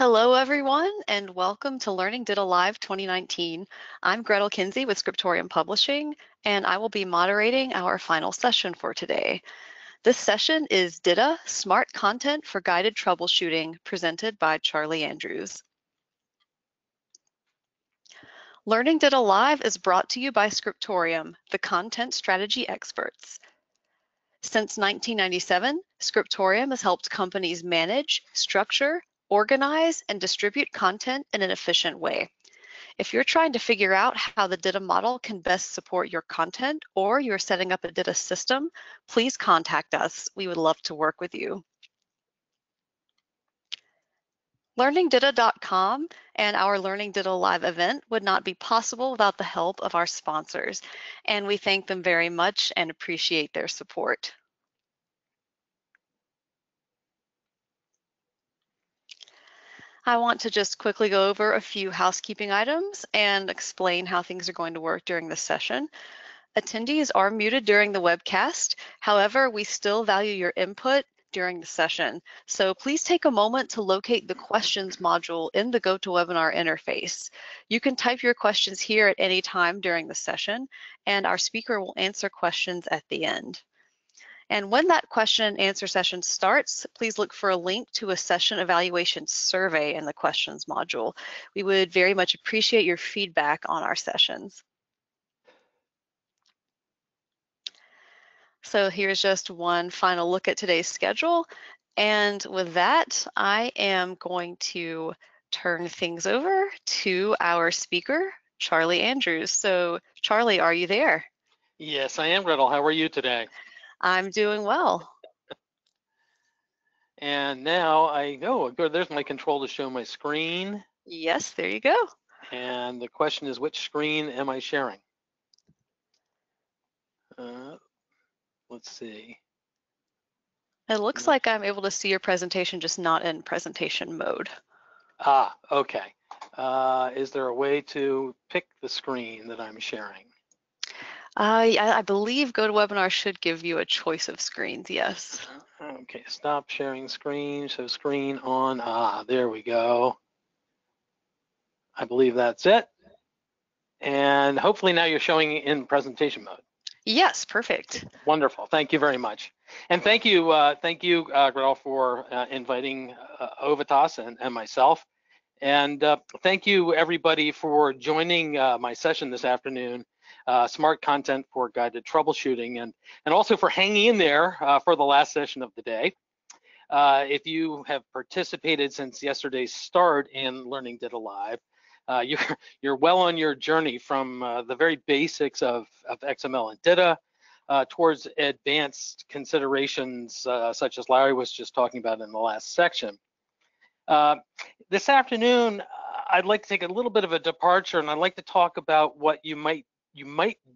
Hello, everyone, and welcome to Learning DITA Live 2019. I'm Gretel Kinsey with Scriptorium Publishing, and I will be moderating our final session for today. This session is DITA Smart Content for Guided Troubleshooting, presented by Charlie Andrews. Learning DITA Live is brought to you by Scriptorium, the content strategy experts. Since 1997, Scriptorium has helped companies manage, structure, organize, and distribute content in an efficient way. If you're trying to figure out how the DITA model can best support your content, or you're setting up a DITA system, please contact us. We would love to work with you. LearningDITA.com and our Learning DITA Live event would not be possible without the help of our sponsors, and we thank them very much and appreciate their support. I want to just quickly go over a few housekeeping items and explain how things are going to work during this session. Attendees are muted during the webcast. However, we still value your input during the session. So please take a moment to locate the questions module in the GoToWebinar interface. You can type your questions here at any time during the session, and our speaker will answer questions at the end. And when that question and answer session starts, please look for a link to a session evaluation survey in the questions module. We would very much appreciate your feedback on our sessions. So here's just one final look at today's schedule. And with that, I am going to turn things over to our speaker, Charlie Andrews. So Charlie, are you there? Yes, I am, Gretel. How are you today? I'm doing well. And now there's my control to show my screen. Yes, there you go. And the question is, which screen am I sharing? Let's see. It looks like I'm able to see your presentation, just not in presentation mode. Ah, okay. Is there a way to pick the screen that I'm sharing? I believe GoToWebinar should give you a choice of screens, yes. Okay, stop sharing screen, so screen on. Ah, there we go. I believe that's it. And hopefully now you're showing in presentation mode. Yes, perfect. Wonderful, thank you very much. And thank you, Gretel, for inviting Ovitas and myself. And thank you, everybody, for joining my session this afternoon, Smart Content for Guided Troubleshooting, and also for hanging in there for the last session of the day. If you have participated since yesterday's start in Learning DITA Live, you're well on your journey from the very basics of XML and DITA towards advanced considerations such as Larry was just talking about in the last section. This afternoon, I'd like to take a little bit of a departure, and I'd like to talk about what you might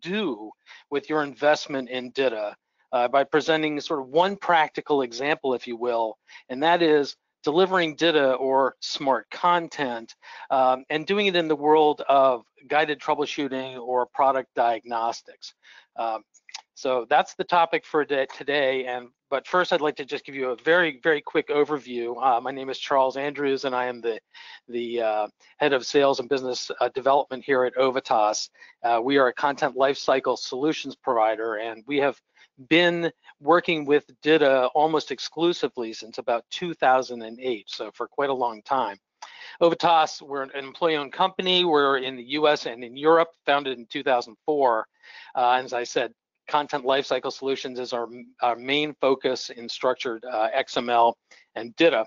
do with your investment in DITA by presenting sort of one practical example, if you will, and that is delivering DITA or smart content and doing it in the world of guided troubleshooting or product diagnostics. So that's the topic for today. But first, I'd like to just give you a very, very quick overview. My name is Charles Andrews, and I am the head of sales and business development here at Ovitas. We are a content lifecycle solutions provider, and we have been working with DITA almost exclusively since about 2008, so for quite a long time. Ovitas, we're an employee-owned company. We're in the US and in Europe, founded in 2004. As I said, content lifecycle solutions is our main focus in structured XML and DITA,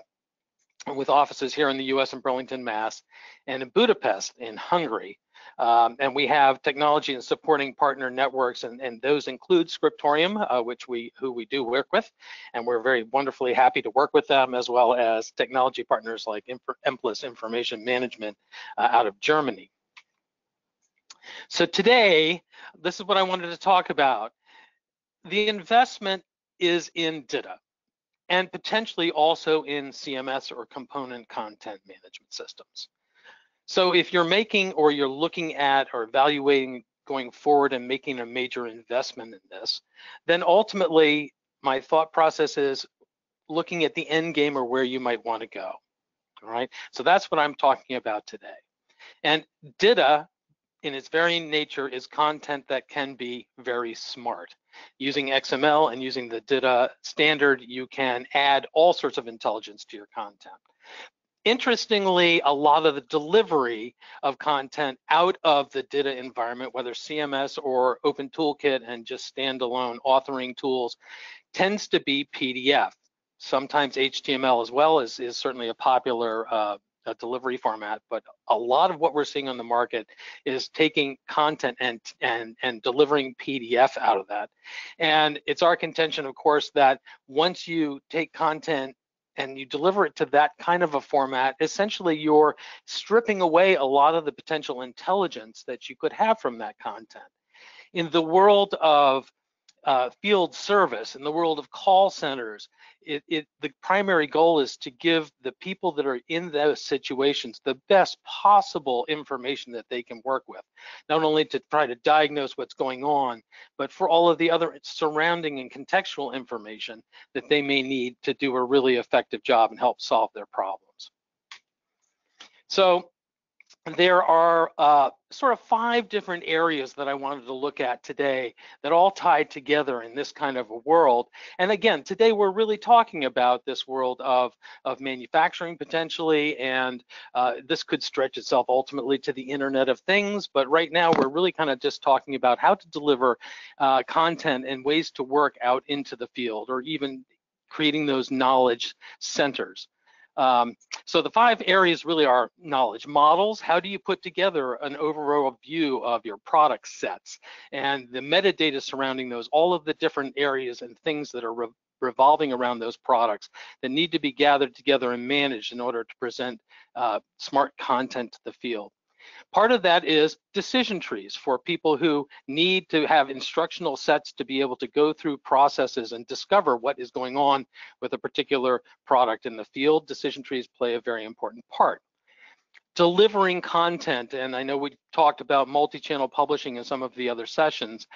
with offices here in the US in Burlington, Mass, and in Budapest in Hungary. And we have technology and supporting partner networks, and those include Scriptorium, who we do work with, and we're very wonderfully happy to work with them, as well as technology partners like Impalas Information Management out of Germany. So today, this is what I wanted to talk about. The investment is in DITA, and potentially also in CMS or component content management systems. So if you're making or you're looking at or evaluating going forward and making a major investment in this, then ultimately my thought process is looking at the end game or where you might want to go. all right? So that's what I'm talking about today. And DITA, in its very nature, is content that can be very smart. Using XML and using the DITA standard, you can add all sorts of intelligence to your content. Interestingly, a lot of the delivery of content out of the DITA environment, whether CMS or Open Toolkit and just standalone authoring tools, tends to be PDF. Sometimes HTML as well is certainly a popular delivery format, but a lot of what we're seeing on the market is taking content and delivering PDF out of that. And it's our contention, of course, that once you take content and you deliver it to that kind of a format, essentially you're stripping away a lot of the potential intelligence that you could have from that content. In the world of field service, in the world of call centers, the primary goal is to give the people that are in those situations the best possible information that they can work with, not only to try to diagnose what's going on, but for all of the other surrounding and contextual information that they may need to do a really effective job and help solve their problems. So there are sort of 5 different areas that I wanted to look at today that all tie together in this kind of a world. And again, today we're really talking about this world of manufacturing potentially, and this could stretch itself ultimately to the Internet of Things. But right now we're really kind of just talking about how to deliver content and ways to work out into the field, or even creating those knowledge centers. So the 5 areas really are knowledge models. How do you put together an overall view of your product sets, and the metadata surrounding those, all of the different areas and things that are revolving around those products that need to be gathered together and managed in order to present smart content to the field. Part of that is decision trees for people who need to have instructional sets to be able to go through processes and discover what is going on with a particular product in the field. Decision trees play a very important part. Delivering content, and I know we talked about multi-channel publishing in some of the other sessions.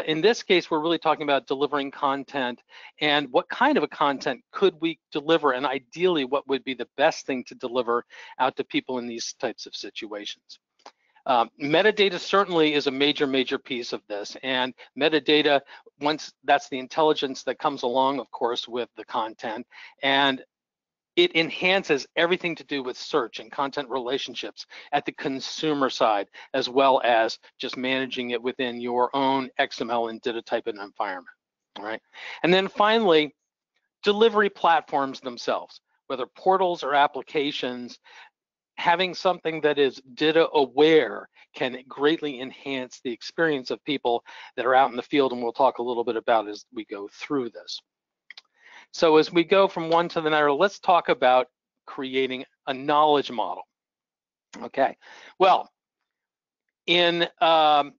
In this case, we're really talking about delivering content and what kind of a content could we deliver, and ideally what would be the best thing to deliver out to people in these types of situations. Metadata certainly is a major piece of this, and metadata, once that's the intelligence that comes along, of course, with the content, and it enhances everything to do with search and content relationships at the consumer side, as well as just managing it within your own XML and DITA type of environment, all right? And then finally, delivery platforms themselves, whether portals or applications, having something that is DITA aware can greatly enhance the experience of people that are out in the field, and we'll talk a little bit about as we go through this. So as we go from one to the other, let's talk about creating a knowledge model. Okay, well, in the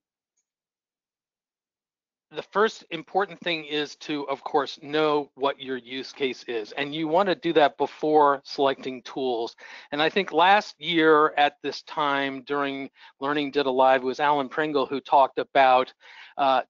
first important thing is to, of course, know what your use case is, and you want to do that before selecting tools. And I think last year at this time during Learning DITA Live, it was Alan Pringle who talked about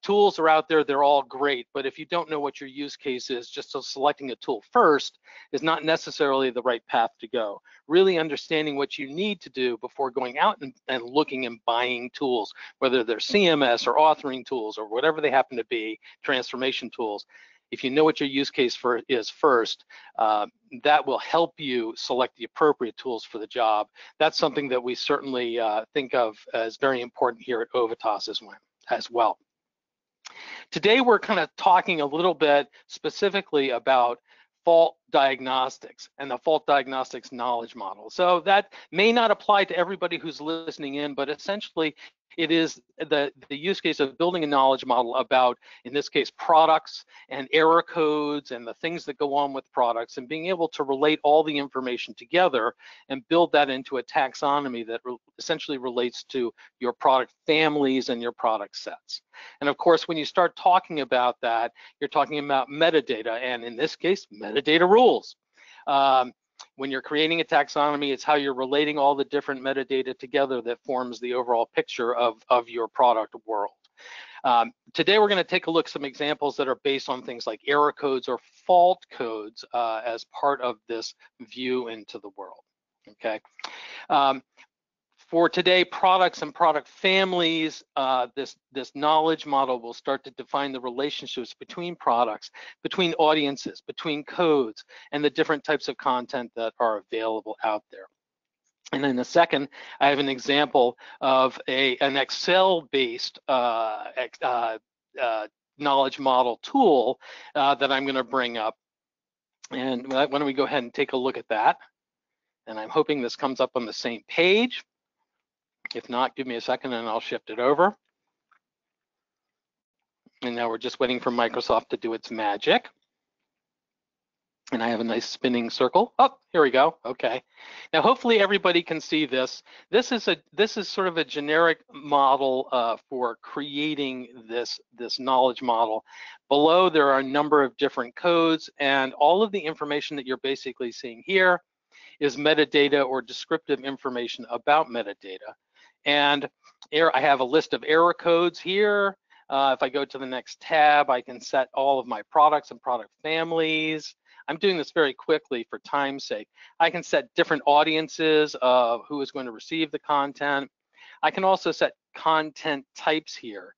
tools are out there, they're all great, but if you don't know what your use case is, just so selecting a tool first is not necessarily the right path to go. Really understanding what you need to do before going out and looking and buying tools, whether they're CMS or authoring tools or whatever they happen to be, transformation tools. If you know what your use case is first, that will help you select the appropriate tools for the job. That's something that we certainly think of as very important here at Ovitas as well. Today, we're kind of talking a little bit specifically about fault diagnostics and the fault diagnostics knowledge model. So that may not apply to everybody who's listening in, but essentially it is the use case of building a knowledge model about, in this case, products and error codes and the things that go on with products, and being able to relate all the information together and build that into a taxonomy that essentially relates to your product families and your product sets. And of course, when you start talking about that, you're talking about metadata, and in this case, metadata rules. When you're creating a taxonomy, it's how you're relating all the different metadata together that forms the overall picture of your product world. Today, we're going to take a look at some examples that are based on things like error codes or fault codes as part of this view into the world. okay? For today, products and product families, this knowledge model will start to define the relationships between products, between audiences, between codes, and the different types of content that are available out there. And in a second, I have an example of an Excel-based knowledge model tool that I'm going to bring up. And why don't we go ahead and take a look at that? And I'm hoping this comes up on the same page. If not, give me a second and I'll shift it over. And now we're just waiting for Microsoft to do its magic. And I have a nice spinning circle. Oh, here we go. Okay. Now, hopefully everybody can see this. This is sort of a generic model for creating this knowledge model. Below, there are a number of different codes, and all of the information that you're basically seeing here is metadata or descriptive information about metadata. And I have a list of error codes here. If I go to the next tab, I can set all of my products and product families. I'm doing this very quickly for time's sake. I can set different audiences of who is going to receive the content. I can also set content types here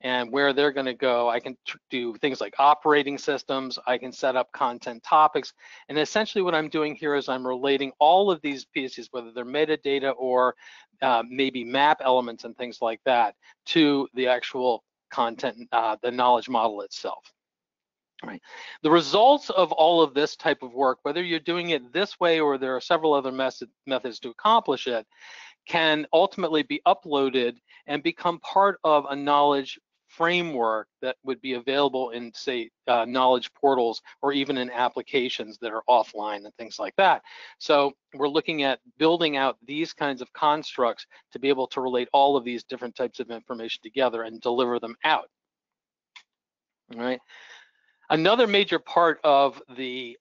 and where they're going to go. I can do things like operating systems. I can set up content topics. And essentially what I'm doing here is I'm relating all of these pieces, whether they're metadata or maybe map elements and things like that, to the actual content, the knowledge model itself. Right. The results of all of this type of work, whether you're doing it this way or there are several other methods to accomplish it, can ultimately be uploaded and become part of a knowledge framework that would be available in, say, knowledge portals or even in applications that are offline and things like that. So we're looking at building out these kinds of constructs to be able to relate all of these different types of information together and deliver them out. All right. Another major part of the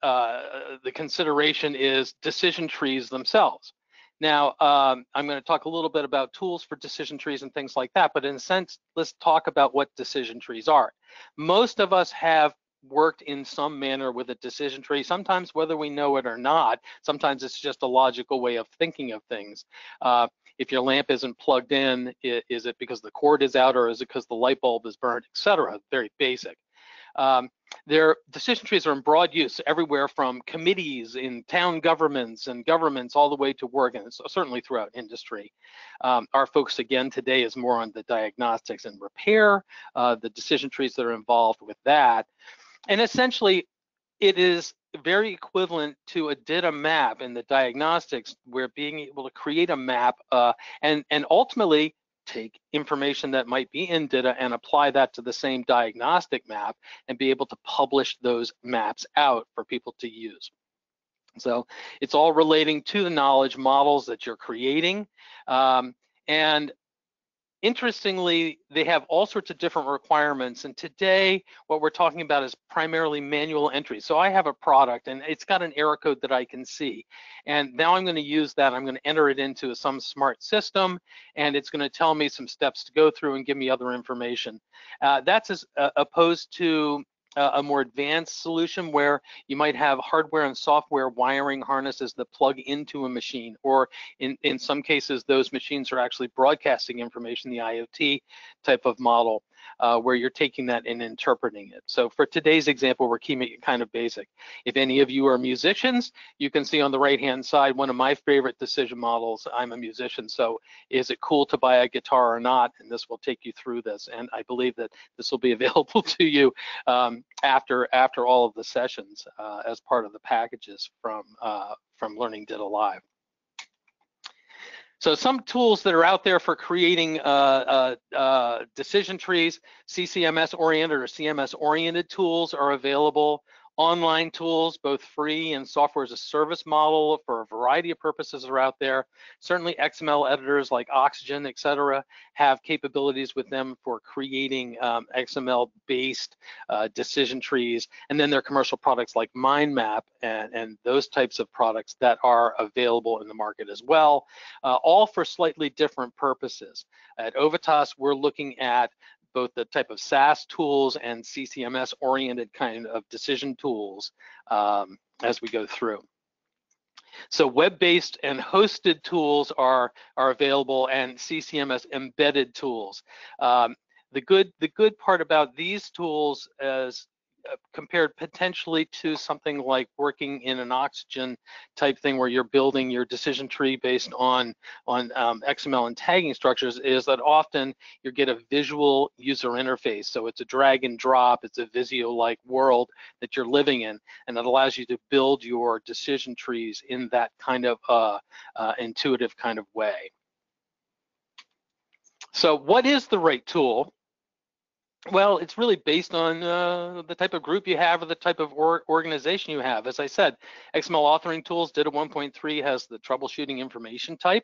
consideration is decision trees themselves. Now, I'm going to talk a little bit about tools for decision trees and things like that, but in a sense, let's talk about what decision trees are. Most of us have worked in some manner with a decision tree, sometimes whether we know it or not. Sometimes it's just a logical way of thinking of things. If your lamp isn't plugged in, is it because the cord is out or is it because the light bulb is burned, etc. Very basic. Their decision trees are in broad use everywhere from committees in town governments and governments all the way to work, and certainly throughout industry. Our focus again today is more on the diagnostics and repair, the decision trees that are involved with that. And essentially, it is very equivalent to a DITA map in the diagnostics, where being able to create a map and ultimately take information that might be in DITA and apply that to the same diagnostic map and be able to publish those maps out for people to use. So it's all relating to the knowledge models that you're creating. And interestingly, they have all sorts of different requirements. And today, what we're talking about is primarily manual entry. So I have a product and it's got an error code that I can see. And now I'm going to use that. I'm going to enter it into some smart system, and it's going to tell me some steps to go through and give me other information. That's as opposed to a more advanced solution where you might have hardware and software wiring harnesses that plug into a machine, or in some cases, those machines are actually broadcasting information, the IoT type of model, where you're taking that and interpreting it. So for today's example, we're keeping it kind of basic. If any of you are musicians, you can see on the right-hand side, one of my favorite decision models. I'm a musician, so is it cool to buy a guitar or not? And this will take you through this. And I believe that this will be available to you after all of the sessions as part of the packages from Learning DITA Live. So some tools that are out there for creating decision trees, CCMS-oriented or CMS-oriented tools are available. Online tools, both free and software as a service model for a variety of purposes are out there. Certainly XML editors like Oxygen, et cetera, have capabilities with them for creating XML-based decision trees. And then there are commercial products like MindMap and those types of products that are available in the market as well, all for slightly different purposes. At Ovitas, we're looking at both the type of SaaS tools and CCMS-oriented kind of decision tools as we go through. So web-based and hosted tools are available, and CCMS embedded tools. The good part about these tools is compared potentially to something like working in an Oxygen type thing where you're building your decision tree based on XML and tagging structures, is that often you get a visual user interface. So it's a drag and drop, it's a Visio-like world that you're living in, and that allows you to build your decision trees in that kind of intuitive kind of way. So what is the right tool? Well, it's really based on the type of group you have or the type of organization you have. As I said, XML authoring tools, DITA 1.3 has the troubleshooting information type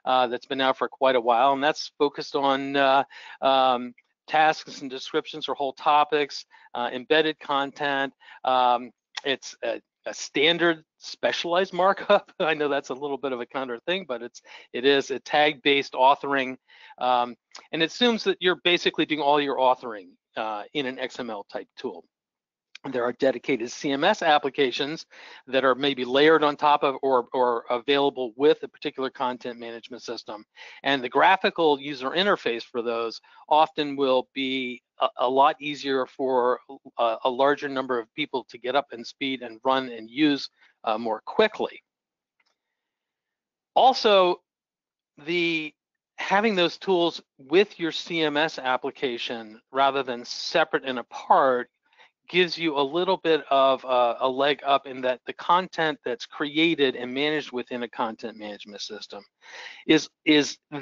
that's been out for quite a while, and that's focused on tasks and descriptions for whole topics, embedded content. It's a standard specialized markup. I know that's a little bit of a counter thing, but it is a tag-based authoring, and it assumes that you're basically doing all your authoring in an XML type tool. There are dedicated CMS applications that are maybe layered on top of or available with a particular content management system. And the graphical user interface for those often will be a lot easier for a larger number of people to get up and speed and run and use more quickly. Also, having those tools with your CMS application rather than separate and apart gives you a little bit of a leg up in that the content that's created and managed within a content management system is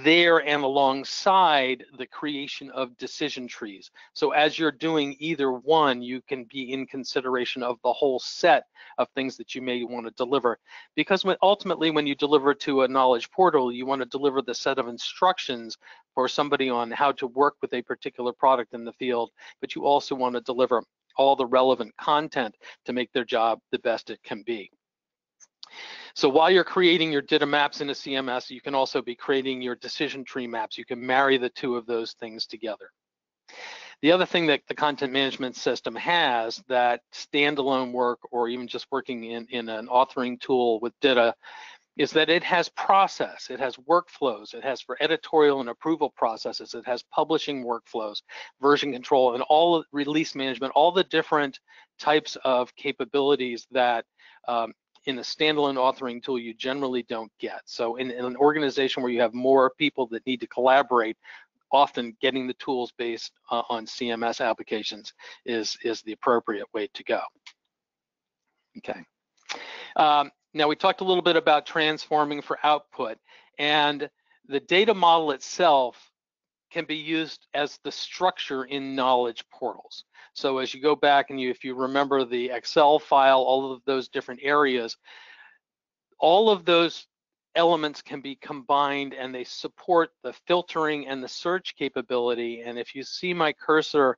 there and alongside the creation of decision trees. So as you're doing either one, you can be in consideration of the whole set of things that you may want to deliver. Because ultimately, when you deliver to a knowledge portal, you want to deliver the set of instructions for somebody on how to work with a particular product in the field, but you also want to deliver all the relevant content to make their job the best it can be. So while you're creating your DITA maps in a CMS, you can also be creating your decision tree maps. You can marry the two of those things together. The other thing that the content management system has that standalone work or even just working in an authoring tool with DITA is that it has process, it has workflows, it has for editorial and approval processes, it has publishing workflows, version control, and all release management, all the different types of capabilities that in a standalone authoring tool you generally don't get. So in an organization where you have more people that need to collaborate, often getting the tools based on CMS applications is the appropriate way to go. Okay. Now we talked a little bit about transforming for output, and the data model itself can be used as the structure in knowledge portals. So as you go back and if you remember the Excel file, all of those different areas, all of those elements can be combined and they support the filtering and the search capability. And if you see my cursor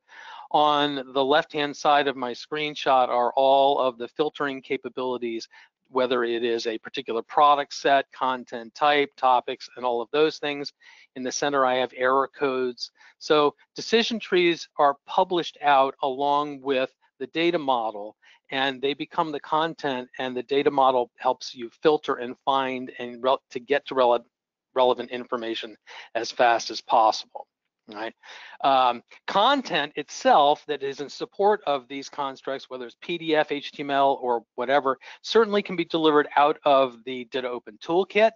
on the left-hand side of my screenshot are all of the filtering capabilities, whether it is a particular product set, content type, topics, and all of those things. In the center, I have error codes. So decision trees are published out along with the data model, and they become the content, and the data model helps you filter and find and to get to relevant information as fast as possible. Right? Content itself that is in support of these constructs, whether it's PDF, HTML, or whatever, certainly can be delivered out of the DITA Open Toolkit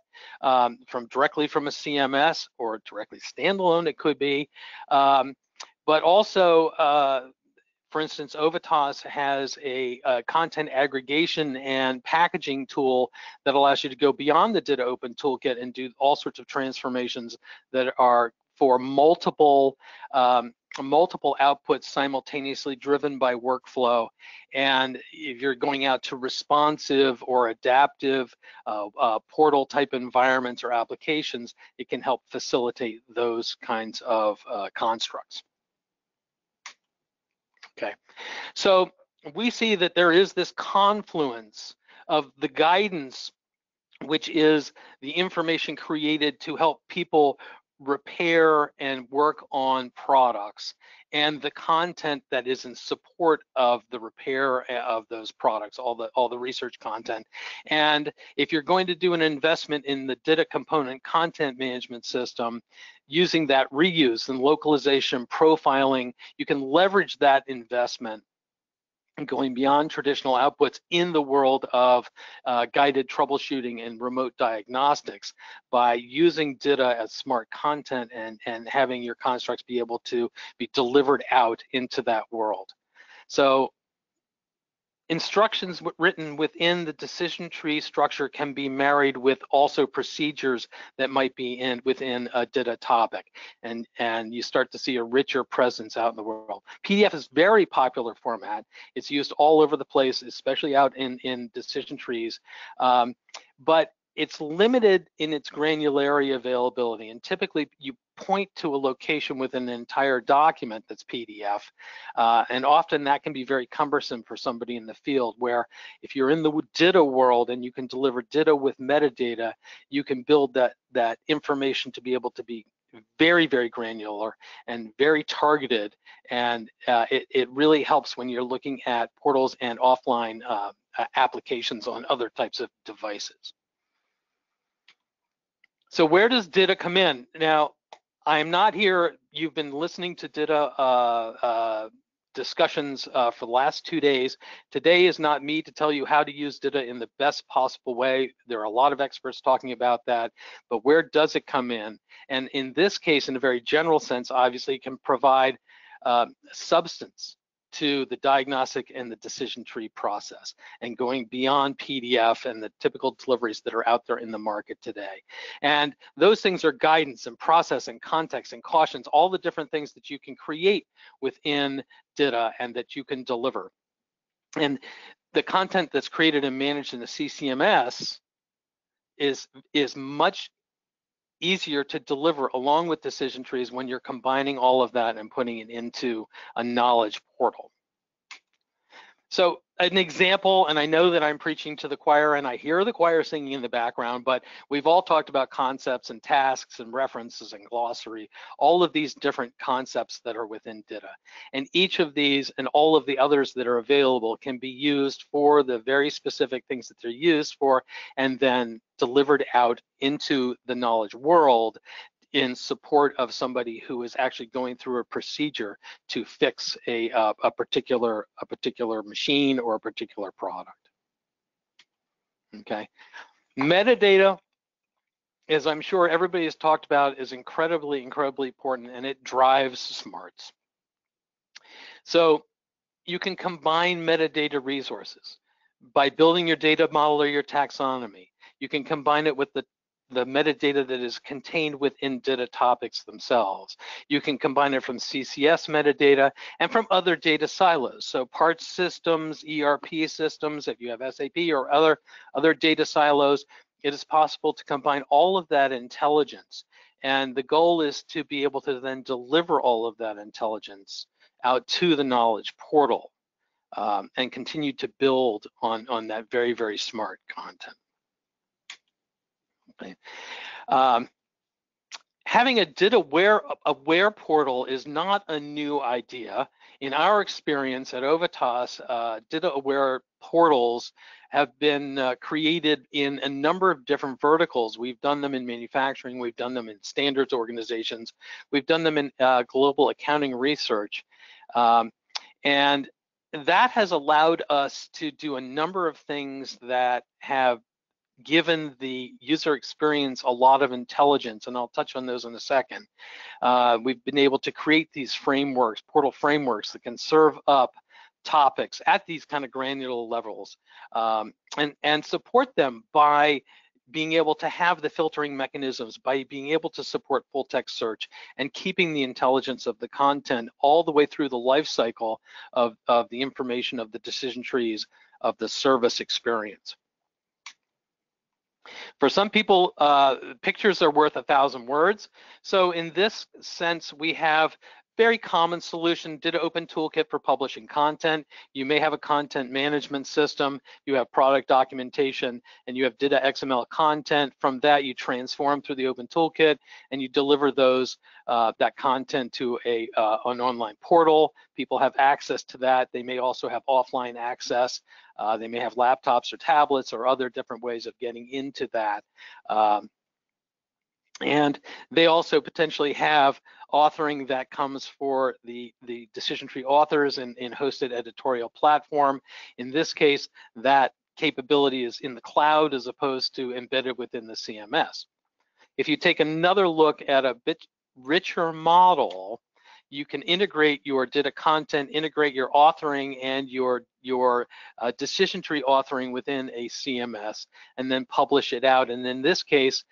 directly from a CMS or directly standalone, it could be. But also, for instance, Ovitas has a content aggregation and packaging tool that allows you to go beyond the DITA Open Toolkit and do all sorts of transformations that are for multiple outputs simultaneously driven by workflow. And if you're going out to responsive or adaptive portal type environments or applications, it can help facilitate those kinds of constructs. Okay, so we see that there is this confluence of the guidance, which is the information created to help people repair and work on products, and the content that is in support of the repair of those products, all the research content. And if you're going to do an investment in the DITA component content management system, using that reuse and localization profiling, you can leverage that investment and going beyond traditional outputs in the world of guided troubleshooting and remote diagnostics by using DITA as smart content and having your constructs be able to be delivered out into that world. So instructions written within the decision tree structure can be married with also procedures that might be within a DITA topic, and you start to see a richer presence out in the world. PDF is very popular format. It's used all over the place, especially out in decision trees, but it's limited in its granularity availability, and typically you point to a location within an entire document that's PDF, and often that can be very cumbersome for somebody in the field, where if you're in the DITA world and you can deliver DITA with metadata, you can build that information to be able to be very, very granular and very targeted, and it really helps when you're looking at portals and offline applications on other types of devices. So where does DITA come in? Now, I'm not here, you've been listening to DITA discussions for the last 2 days. Today is not me to tell you how to use DITA in the best possible way. There are a lot of experts talking about that, but where does it come in? And in this case, in a very general sense, obviously it can provide substance to the diagnostic and the decision tree process, and going beyond PDF and the typical deliveries that are out there in the market today. And those things are guidance and process and context and cautions, all the different things that you can create within DITA and that you can deliver. And the content that's created and managed in the CCMS is much easier to deliver along with decision trees when you're combining all of that and putting it into a knowledge portal. So an example, and I know that I'm preaching to the choir and I hear the choir singing in the background, but we've all talked about concepts and tasks and references and glossary, all of these different concepts that are within DITA. And each of these and all of the others that are available can be used for the very specific things that they're used for, and then delivered out into the knowledge world in support of somebody who is actually going through a procedure to fix a particular machine or a particular product. Okay, metadata, as I'm sure everybody has talked about, is incredibly important, and it drives smarts. So you can combine metadata resources by building your data model or your taxonomy. You can combine it with the metadata that is contained within DITA topics themselves. You can combine it from CCS metadata and from other data silos. So parts systems, ERP systems, if you have SAP or other data silos, it is possible to combine all of that intelligence. And the goal is to be able to then deliver all of that intelligence out to the knowledge portal and continue to build on that very, very smart content. Okay. Having a DITA aware portal is not a new idea. In our experience at Ovitas, DITA aware portals have been created in a number of different verticals. We've done them in manufacturing, we've done them in standards organizations, we've done them in global accounting research. And that has allowed us to do a number of things that have given the user experience a lot of intelligence, and I'll touch on those in a second. We've been able to create these frameworks, portal frameworks, that can serve up topics at these kind of granular levels, and support them by being able to have the filtering mechanisms, by being able to support full text search, and keeping the intelligence of the content all the way through the life cycle of the information, of the decision trees, of the service experience. For some people, pictures are worth 1,000 words. So in this sense, we have very common solution, DITA Open Toolkit for publishing content. You may have a content management system, you have product documentation, and you have DITA XML content. From that, you transform through the Open Toolkit, and you deliver that content to an online portal. People have access to that. They may also have offline access. They may have laptops or tablets or other different ways of getting into that. And they also potentially have authoring that comes for the decision tree authors in hosted editorial platform. In this case, that capability is in the cloud as opposed to embedded within the CMS. If you take another look at a bit richer model, you can integrate your DITA content, integrate your authoring and your decision tree authoring within a CMS, and then publish it out. And in this case,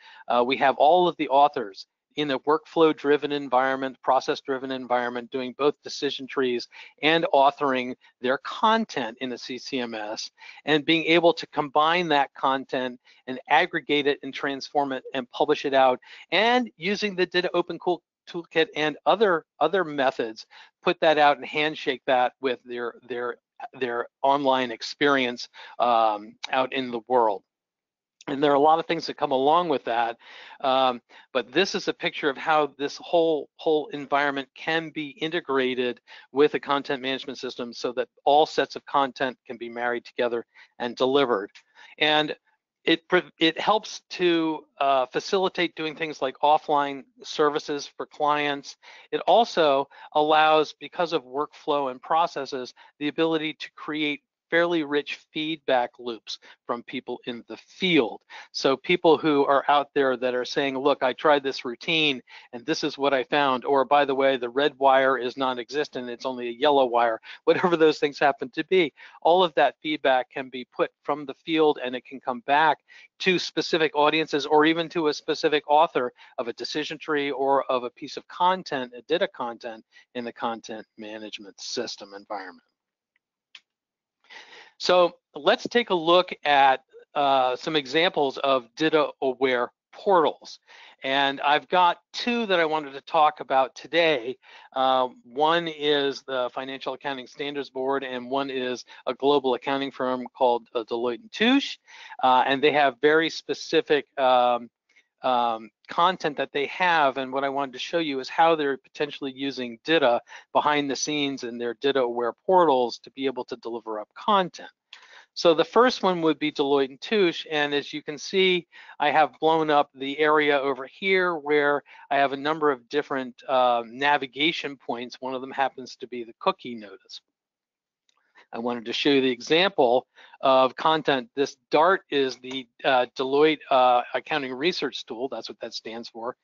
we have all of the authors in a workflow-driven environment, process-driven environment, doing both decision trees and authoring their content in a CCMS, and being able to combine that content and aggregate it and transform it and publish it out, and using the DITA Open Toolkit and other methods, put that out and handshake that with their online experience out in the world. And there are a lot of things that come along with that, but this is a picture of how this whole environment can be integrated with a content management system so that all sets of content can be married together and delivered. And it helps to facilitate doing things like offline services for clients. It also allows, because of workflow and processes, the ability to create fairly rich feedback loops from people in the field. So people who are out there that are saying, look, I tried this routine and this is what I found, or by the way, the red wire is non-existent, it's only a yellow wire, whatever those things happen to be, all of that feedback can be put from the field and it can come back to specific audiences or even to a specific author of a decision tree or of a piece of content, a DITA content in the content management system environment. So let's take a look at some examples of DITA-aware portals. And I've got two that I wanted to talk about today. One is the Financial Accounting Standards Board, and one is a global accounting firm called Deloitte & Touche. And they have very specific content that they have, and what I wanted to show you is how they're potentially using DITA behind the scenes in their DITA-aware portals to be able to deliver up content. So the first one would be Deloitte & Touche, and as you can see, I have blown up the area over here where I have a number of different navigation points. One of them happens to be the cookie notice. I wanted to show you the example of content. This DART is the Deloitte Accounting Research Tool. That's what that stands for.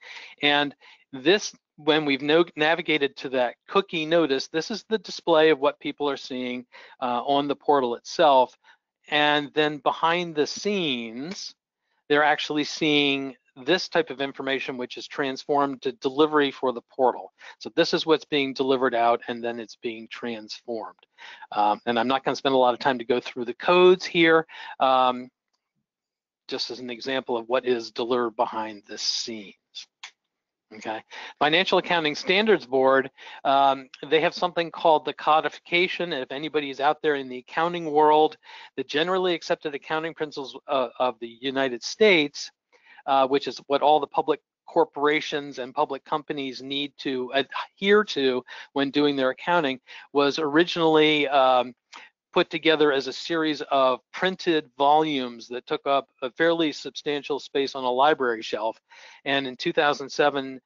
And this, when we've navigated to that cookie notice, this is the display of what people are seeing on the portal itself. And then behind the scenes, they're actually seeing this type of information, which is transformed to delivery for the portal. So this is what's being delivered out, and then it's being transformed. And I'm not going to spend a lot of time to go through the codes here, just as an example of what is delivered behind the scenes. Okay, Financial Accounting Standards Board, they have something called the codification. If anybody's out there in the accounting world, the generally accepted accounting principles of the United States, which is what all the public corporations and public companies need to adhere to when doing their accounting, was originally put together as a series of printed volumes that took up a fairly substantial space on a library shelf. And in 2007,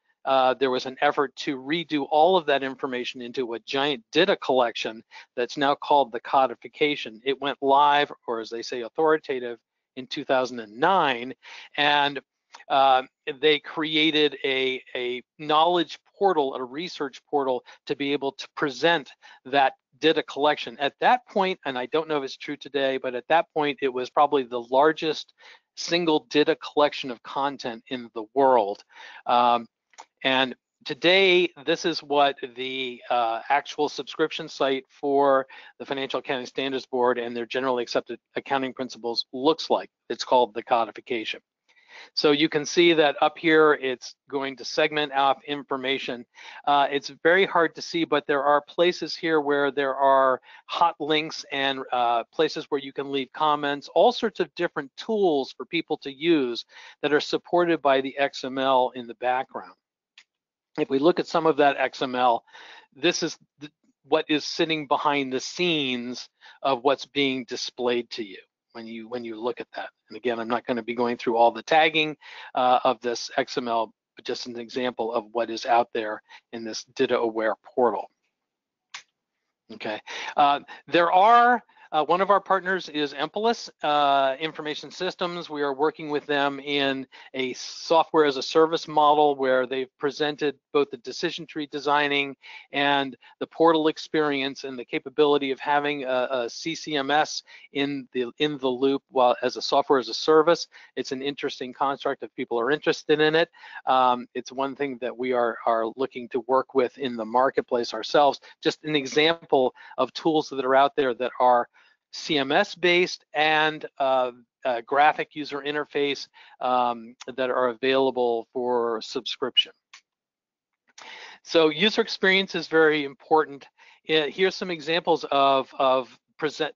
there was an effort to redo all of that information into a giant DITA collection that's now called the codification. It went live, or as they say, authoritative, in 2009, and they created a knowledge portal, a research portal, to be able to present that DITA collection. At that point, and I don't know if it's true today, but at that point, it was probably the largest single DITA collection of content in the world. And today, this is what the actual subscription site for the Financial Accounting Standards Board and their generally accepted accounting principles looks like. It's called the codification. So you can see that up here, it's going to segment out information. It's very hard to see, but there are places here where there are hot links and places where you can leave comments, all sorts of different tools for people to use that are supported by the XML in the background. If we look at some of that XML, this is what is sitting behind the scenes of what's being displayed to you when you look at that. And again, I'm not going to be going through all the tagging of this XML, but just an example of what is out there in this DITA Aware portal. Okay, there are one of our partners is Impalas Information Systems. We are working with them in a software as a service model where they've presented both the decision tree designing and the portal experience and the capability of having a CCMS in the loop while as a software as a service. It's an interesting construct if people are interested in it. It's one thing that we are looking to work with in the marketplace ourselves. Just an example of tools that are out there that are CMS based and graphic user interface that are available for subscription. So user experience is very important. Here's some examples of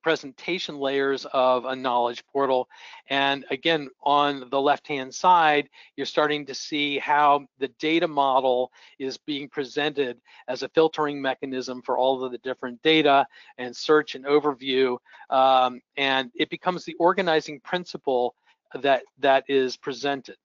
presentation layers of a knowledge portal. And again, on the left-hand side, you're starting to see how the data model is being presented as a filtering mechanism for all of the different data and search and overview. And it becomes the organizing principle that is presented.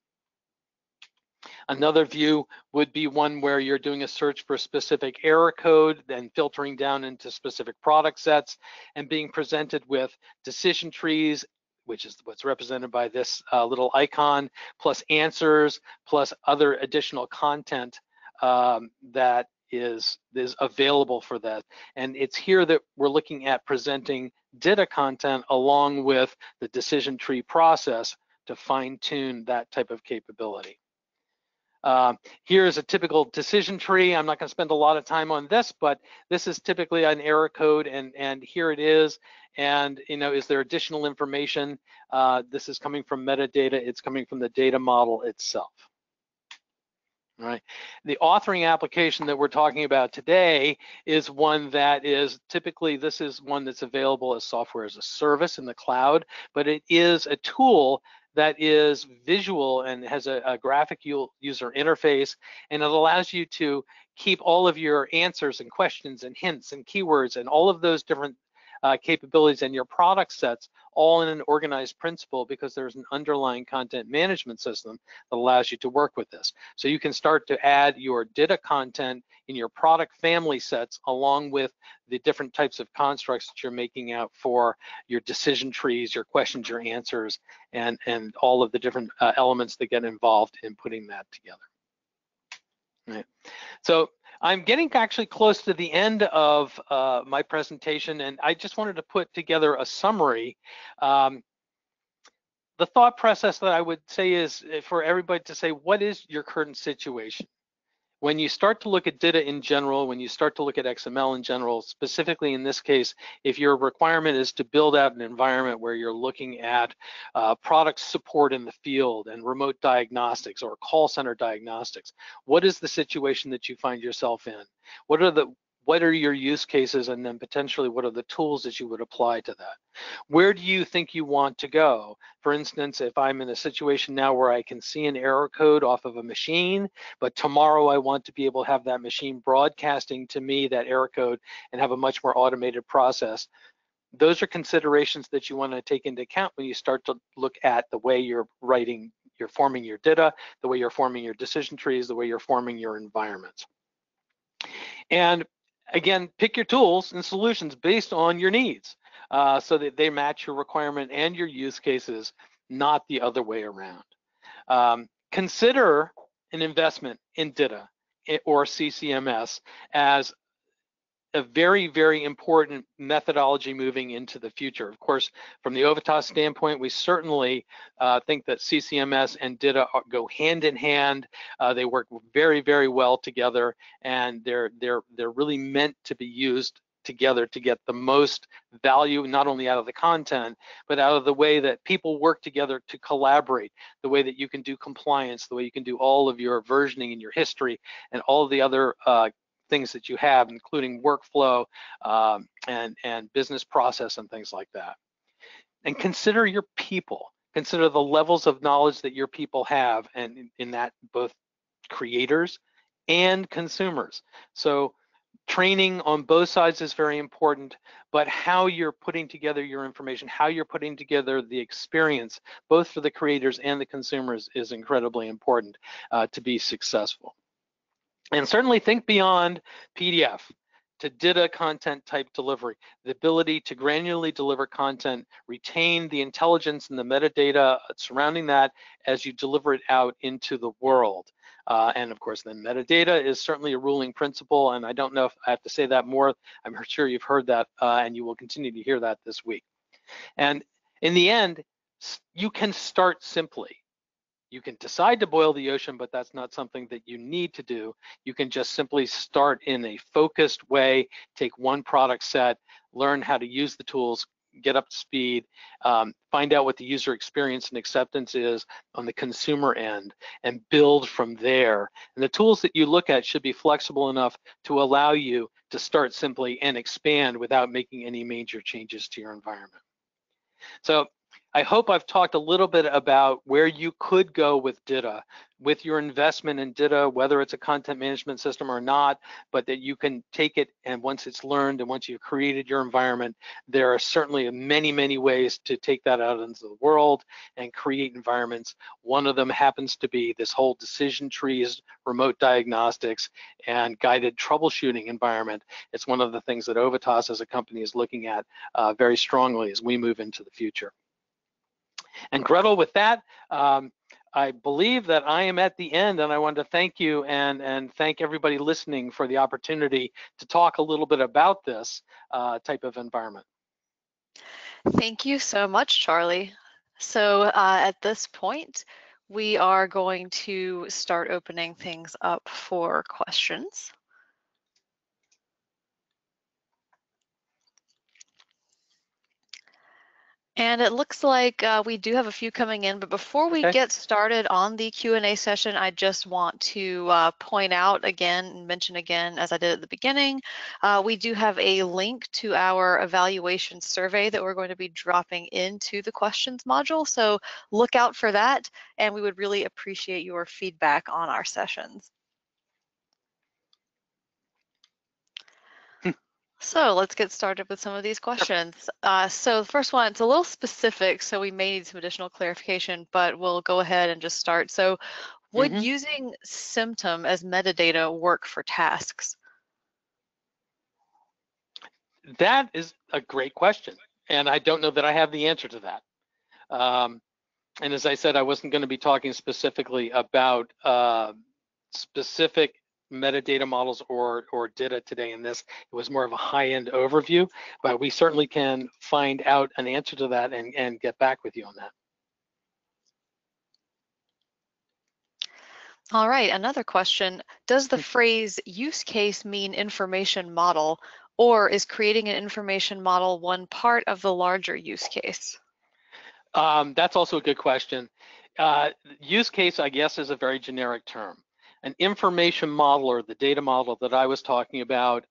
Another view would be one where you're doing a search for a specific error code, then filtering down into specific product sets and being presented with decision trees, which is what's represented by this little icon, plus answers, plus other additional content that is available for that. And it's here that we're looking at presenting DITA content along with the decision tree process to fine-tune that type of capability. Here's a typical decision tree. I'm not going to spend a lot of time on this, but this is typically an error code, and here it is. And is there additional information? This is coming from metadata. It's coming from the data model itself. All right. The authoring application that we're talking about today is one that is typically, this is one that's available as software as a service in the cloud, but it is a tool that is visual and has a graphic user interface, and it allows you to keep all of your answers and questions and hints and keywords and all of those different capabilities and your product sets all in an organized principle, because there's an underlying content management system that allows you to work with this. So you can start to add your DITA content in your product family sets along with the different types of constructs that you're making out for your decision trees, your questions, your answers, and all of the different elements that get involved in putting that together. Right. So I'm getting actually close to the end of my presentation, and I just wanted to put together a summary. The thought process that I would say is for everybody to say, what is your current situation? When you start to look at DITA in general, when you start to look at XML in general, specifically in this case, if your requirement is to build out an environment where you're looking at product support in the field and remote diagnostics or call center diagnostics, what is the situation that you find yourself in? What are your use cases, and then potentially what are the tools that you would apply to that? Where do you think you want to go? For instance, if I'm in a situation now where I can see an error code off of a machine, but tomorrow I want to be able to have that machine broadcasting to me that error code and have a much more automated process, those are considerations that you want to take into account when you start to look at the way you're forming your DITA, the way you're forming your decision trees, the way you're forming your environments. And again, pick your tools and solutions based on your needs so that they match your requirement and your use cases, not the other way around. Consider an investment in DITA or CCMS as a very, very important methodology moving into the future. Of course, from the Ovitas standpoint, we certainly think that CCMS and DITA go hand in hand. They work very, very well together, and they're really meant to be used together to get the most value, not only out of the content, but out of the way that people work together to collaborate, the way that you can do compliance, the way you can do all of your versioning and your history, and all of the other things that you have, including workflow and business process and things like that. And consider your people. Consider the levels of knowledge that your people have, and in that both creators and consumers. So training on both sides is very important, but how you're putting together your information, how you're putting together the experience, both for the creators and the consumers, is incredibly important to be successful. And certainly think beyond PDF to DITA content type delivery, the ability to granularly deliver content, retain the intelligence and the metadata surrounding that as you deliver it out into the world. And of course, then metadata is certainly a ruling principle, and I don't know if I have to say that more. I'm sure you've heard that, and you will continue to hear that this week. And in the end, you can start simply. You can decide to boil the ocean, but that's not something that you need to do. You can just simply start in a focused way, take one product set, learn how to use the tools, get up to speed, find out what the user experience and acceptance is on the consumer end, and build from there. And the tools that you look at should be flexible enough to allow you to start simply and expand without making any major changes to your environment. So I hope I've talked a little bit about where you could go with DITA, with your investment in DITA, whether it's a content management system or not, but that you can take it, and once it's learned and once you've created your environment, there are certainly many, many ways to take that out into the world and create environments. One of them happens to be this whole decision trees, remote diagnostics, and guided troubleshooting environment. It's one of the things that Ovitas as a company is looking at very strongly as we move into the future. And Gretel, with that, I believe that I am at the end, and I want to thank you and thank everybody listening for the opportunity to talk a little bit about this type of environment. Thank you so much, Charlie. So at this point, we are going to start opening things up for questions. And it looks like we do have a few coming in, but before we get started on the Q&A session, I just want to point out again and mention again, as I did at the beginning, we do have a link to our evaluation survey that we're going to be dropping into the questions module. So look out for that, and we would really appreciate your feedback on our sessions. So let's get started with some of these questions. So the first one, it's a little specific, so we may need some additional clarification, but we'll go ahead and just start. So would using symptom as metadata work for tasks? That is a great question, and I don't know that I have the answer to that. And as I said, I wasn't going to be talking specifically about specific metadata models or DITA today in this. It was more of a high-end overview, but we certainly can find out an answer to that and get back with you on that. All right, another question. Does the phrase use case mean information model, or is creating an information model one part of the larger use case? That's also a good question. Use case, I guess, is a very generic term. An information model, or the data model that I was talking about,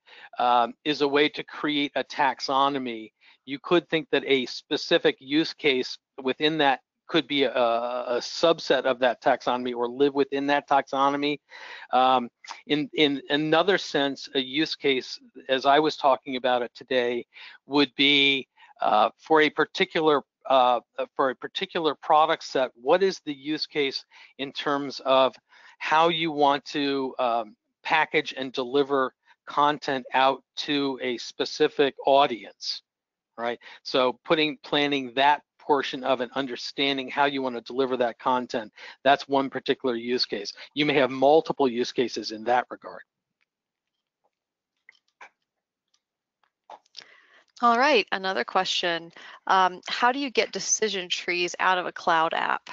is a way to create a taxonomy. You could think that a specific use case within that could be a subset of that taxonomy or live within that taxonomy. In another sense, a use case, as I was talking about it today, would be for a particular product set. What is the use case in terms of how you want to package and deliver content out to a specific audience, right? So planning that portion of it, understanding how you want to deliver that content, that's one particular use case. You may have multiple use cases in that regard. All right, another question. How do you get decision trees out of a cloud app?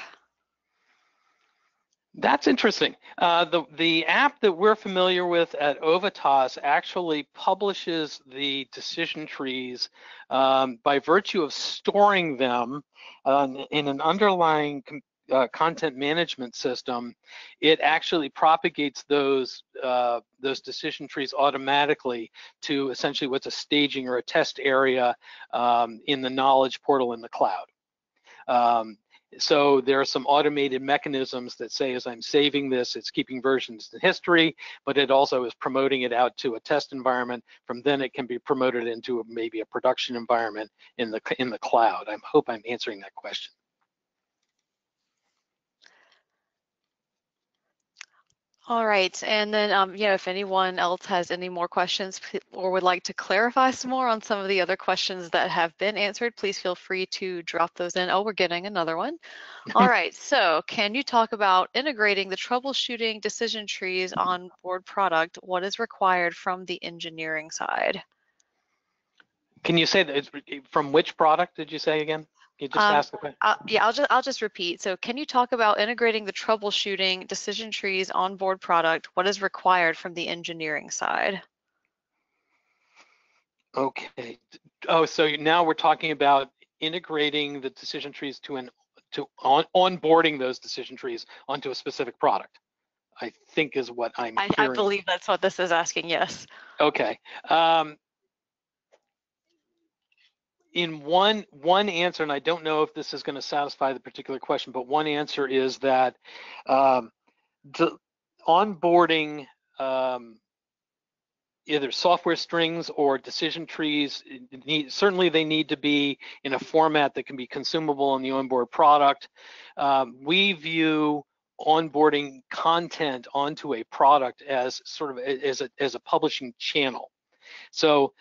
That's interesting. The app that we're familiar with at Ovitas actually publishes the decision trees by virtue of storing them in an underlying content management system. It actually propagates those decision trees automatically to essentially what's a staging or a test area in the knowledge portal in the cloud. So there are some automated mechanisms that say, as I'm saving this, it's keeping versions in history, but it also is promoting it out to a test environment. From then it can be promoted into maybe a production environment in the cloud. I hope I'm answering that question. All right, and then if anyone else has any more questions or would like to clarify some more on some of the other questions that have been answered, please feel free to drop those in. Oh, we're getting another one. All right, so can you talk about integrating the troubleshooting decision trees on board product? What is required from the engineering side? Can you say that it's from which product did you say again? Can you just ask the question? Yeah, I'll just repeat. So can you talk about integrating the troubleshooting decision trees on board product? What is required from the engineering side? Okay. Oh, so now we're talking about integrating the decision trees onboarding those decision trees onto a specific product, I think is what I'm I hearing. believe that's what this is asking, yes. Okay. In one answer, and I don't know if this is going to satisfy the particular question, but one answer is that onboarding either software strings or decision trees, certainly they need to be in a format that can be consumable on the onboard product. We view onboarding content onto a product as sort of as a publishing channel. So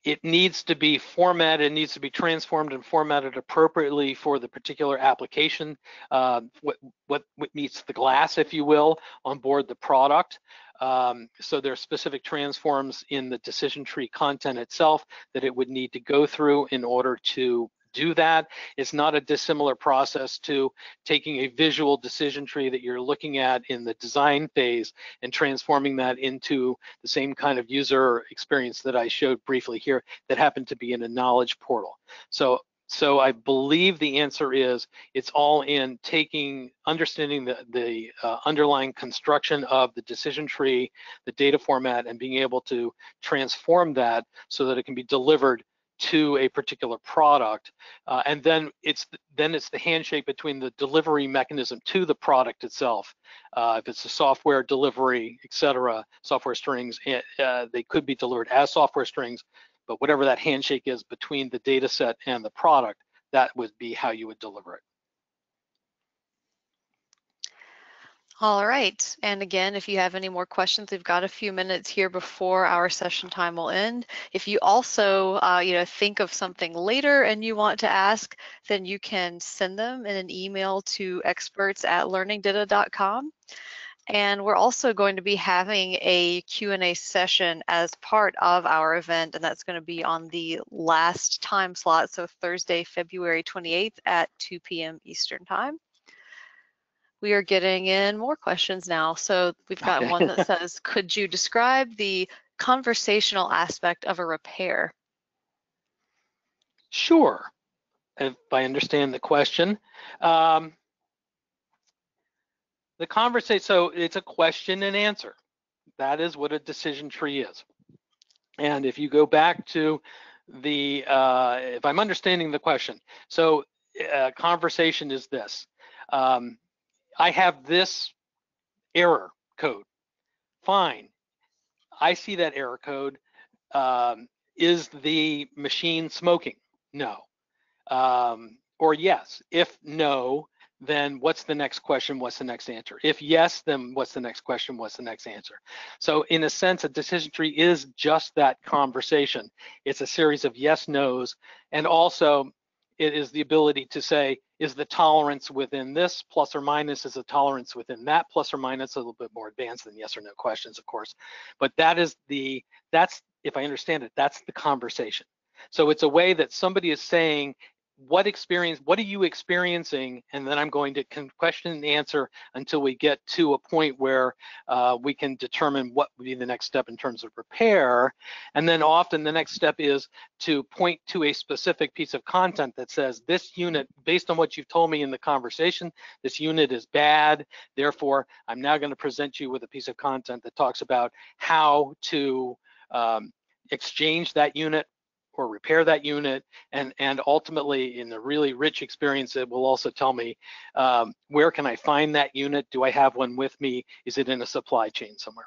it needs to be formatted, it needs to be transformed and formatted appropriately for the particular application, what meets the glass, if you will, on board the product. So there are specific transforms in the decision tree content itself that it would need to go through in order to do that. It's not a dissimilar process to taking a visual decision tree that you're looking at in the design phase and transforming that into the same kind of user experience that I showed briefly here that happened to be in a knowledge portal. So I believe the answer is it's all in understanding the underlying construction of the decision tree, the data format, and being able to transform that so that it can be delivered to a particular product, and then it's the handshake between the delivery mechanism to the product itself. If it's a software delivery, etc., software strings, they could be delivered as software strings, but whatever that handshake is between the data set and the product, that would be how you would deliver it. All right, and again, if you have any more questions, we've got a few minutes here before our session time will end. If you also, think of something later and you want to ask, then you can send them in an email to experts@learningdata.com. And we're also going to be having a Q&A session as part of our event, and that's going to be on the last time slot, so Thursday, February 28th at 2 p.m. Eastern Time. We are getting in more questions now. So we've got one that says, could you describe the conversational aspect of a repair? Sure, if I understand the question. The conversation, so it's a question and answer. That is what a decision tree is. And if you go back to the, if I'm understanding the question, so conversation is this. I have this error code. Fine. I see that error code. Is the machine smoking? No. Or yes. If no, then what's the next question? What's the next answer? If yes, then what's the next question? What's the next answer? So in a sense, a decision tree is just that conversation. It's a series of yes, no's, and also it is the ability to say, is the tolerance within this plus or minus, is the tolerance within that plus or minus, a little bit more advanced than yes or no questions, of course. But that's, if I understand it, that's the conversation. So it's a way that somebody is saying, what are you experiencing? And then I'm going to question and answer until we get to a point where we can determine what would be the next step in terms of repair. And then often the next step is to point to a specific piece of content that says, this unit, based on what you've told me in the conversation, this unit is bad. Therefore, I'm now going to present you with a piece of content that talks about how to exchange that unit or repair that unit, and ultimately in the really rich experience, it will also tell me where can I find that unit? Do I have one with me? Is it in a supply chain somewhere?